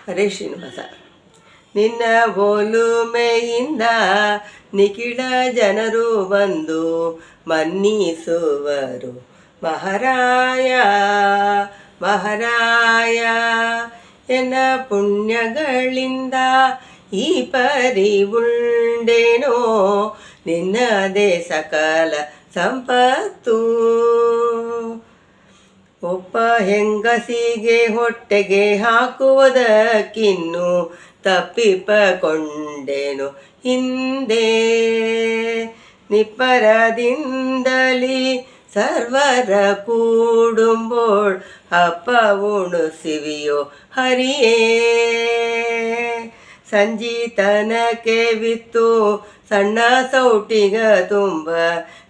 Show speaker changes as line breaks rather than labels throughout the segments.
ಹರೇ ಶ್ರೀನಿವಾಸ. ನಿನ್ನ ಒಲುಮೆಯಿಂದ ನಿಖಿಳ ಜನರು ಬಂದು ಮನ್ನಿಸುವರು ಮಹಾರಾಯ ಮಹಾರಾಯ. ಎನ್ನ ಪುಣ್ಯಗಳಿಂದ ಈ ಪರಿ ಉಂಡೇನೋ ನಿನ್ನದೇ ಸಕಲ ಸಂಪತ್ತು. ಒಬ್ಬ ಹೆಂಗಸಿಗೆ ಹೊಟ್ಟೆಗೆ ಹಾಕುವುದಕ್ಕಿನ್ನು ತಪ್ಪಿಪಕೊಂಡೇನು ಹಿಂದೆ. ನಿಪ್ಪರದಿಂದಲಿ ಸರ್ವರ ಕೂಡುಂಬೋಳ್ ಹಬ್ಬ ಉಣಿಸುವಿಯೋ ಹರಿಯೇ. ಸಂಜೀತನಕ್ಕೆ ವಿತ್ತು ಸಣ್ಣ ಸೌಟಿಗ ತುಂಬ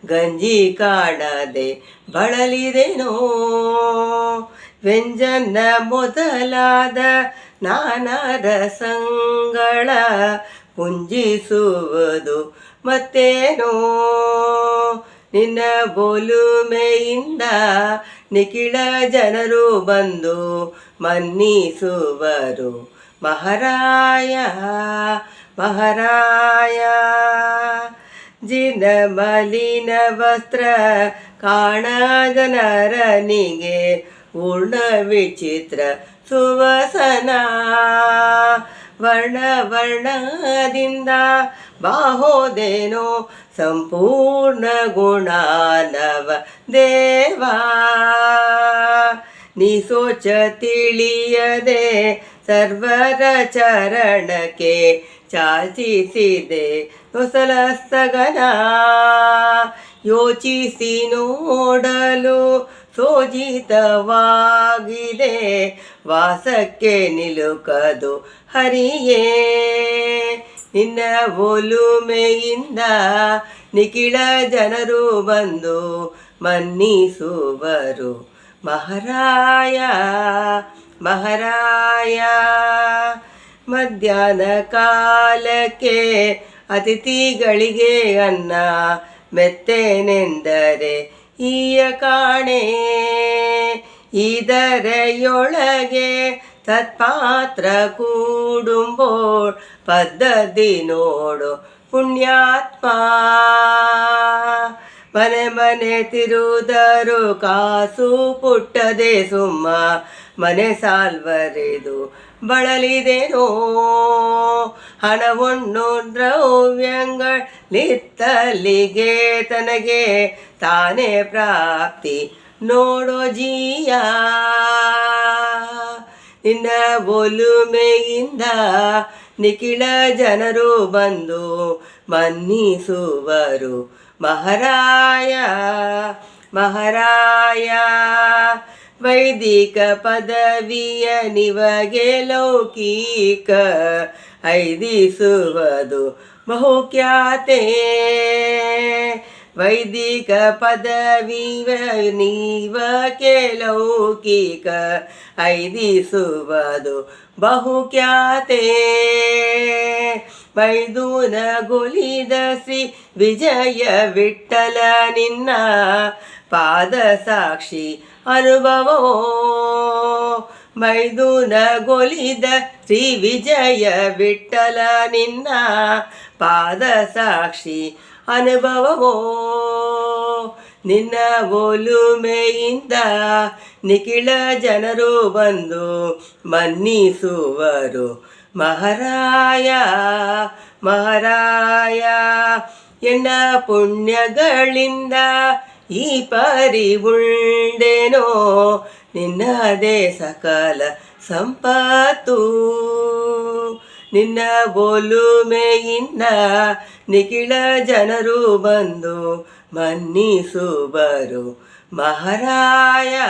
ಗಂಜಿ ಕಾಣದೆ ಬಳಲಿದೆನೋ. ವ್ಯಂಜನ ಮೊದಲಾದ ನಾನಾ ರಸಗಳ ಪುಂಜಿಸುವುದು ಮತ್ತೇನೋ. ನಿನ್ನ ಒಲುಮೆಯಿಂದ ನಿಖಿಳ ಜನರು ಬಂದು ಮನ್ನಿಸುವರು ಮಹಾರಾಯ ಮಹಾರಾಯ. ಜಿನ ಮಲಿನ ವಸ್ತ್ರ ಕಾಣ ಜನರನಿಗೆ ಪೂರ್ಣ ವಿಚಿತ್ರ ಸುವಸನ. ವರ್ಣ ವರ್ಣದಿಂದ ಬಾಹೋದೇನೋ ಸಂಪೂರ್ಣ ಗುಣಾನವ ದೇವಾ. ನೀ ಸೋಚ ತಿಳಿಯದೆ ಸರ್ವರ ಚರಣಕ್ಕೆ ಚಾಚಿಸಿದೆ ಹೊಸಲಸ್ತಗನ. ಯೋಚಿಸಿ ನೋಡಲು ಸೋಜಿತವಾಗಿದೆ ವಾಸಕ್ಕೆ ನಿಲುಕದು ಹರಿಯೇ. ನಿನ್ನ ಒಲುಮೆಯಿಂದ ನಿಖಿಳ ಜನರು ಬಂದು ಮನ್ನಿಸುವರು ಮಹಾರಾಯ ಮಹಾರಾಯ. ಮಧ್ಯಾಹ್ನ ಕಾಲಕ್ಕೆ ಅತಿಥಿಗಳಿಗೆ ಅನ್ನ ಮೆತ್ತೇನೆಂದರೆ ಈಯ ಕಾಣೆ. ಇದರೆಯೊಳಗೆ ತತ್ಪಾತ್ರ ಕೂಡುಂಬೋಳ್ ಪದ್ಧತಿ ನೋಡು ಪುಣ್ಯಾತ್ಮ. ಮನೆ ಮನೆ ತಿರುವುದರು ಕಾಸು ಪುಟ್ಟದೆ ಸುಮ್ಮ ಮನೆ ಸಾಲ್ವರೆದು ಬಳಲಿದೆನೋ. ಹಣವನ್ನು ದ್ರವ್ಯಗಳಿತ್ತಲ್ಲಿಗೆ ತನಗೆ ತಾನೇ ಪ್ರಾಪ್ತಿ ನೋಡೋ ಜೀಯ. ನಿನ್ನ ಒಲುಮೆಯಿಂದ ನಿಖಿಳ ಜನರು ಬಂದು ಮನ್ನಿಸುವರು ಮಹಾರಾಯ ಮಹಾರಾಯ. ವೈದಿಕ ಪದವಿಯ ನಿವಗೆ ಲೌಕಿಕ ಐದಿಸುವುದು ಬಹುಖ್ಯಾತೆ. ವೈದಿಕ ಪದವಿಯ ನಿವಗೆ ಲೌಕಿಕ ಐದಿಸುವುದು ಬಹುಖ್ಯಾತೆ. ಮೈದುನ ಗೊಲಿದ ಶ್ರೀ ವಿಜಯ ವಿಠಲ ನಿನ್ನ ಪಾದ ಸಾಕ್ಷಿ ಅನುಭವವೋ. ಮೈದುನ ಗೊಲಿದ ಶ್ರೀ ವಿಜಯ ವಿಠಲ ನಿನ್ನ ಪಾದ ಸಾಕ್ಷಿ ಅನುಭವವೋ. ನಿನ್ನ ಒಲುಮೆಯಿಂದ ನಿಖಿಳ ಜನರು ಬಂದು ಮನ್ನಿಸುವರು ಮಹಾರಾಯ ಮಹಾರಾಯ. ಎನ್ನ ಪುಣ್ಯಗಳಿಂದ ಈ ಪರಿ ಉಂಡೇನೋ ನಿನ್ನದೇ ಸಕಲ ಸಂಪತ್ತು. ನಿನ್ನ ಒಲುಮೆಯಿಂದ ನಿಖಿಳ ಜನರು ಬಂದು ಮನ್ನಿಸುವರು ಮಹಾರಾಯ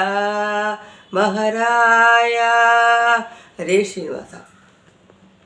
ಮಹಾರಾಯ. ಹರೇ ಶ್ರೀನಿವಾಸ.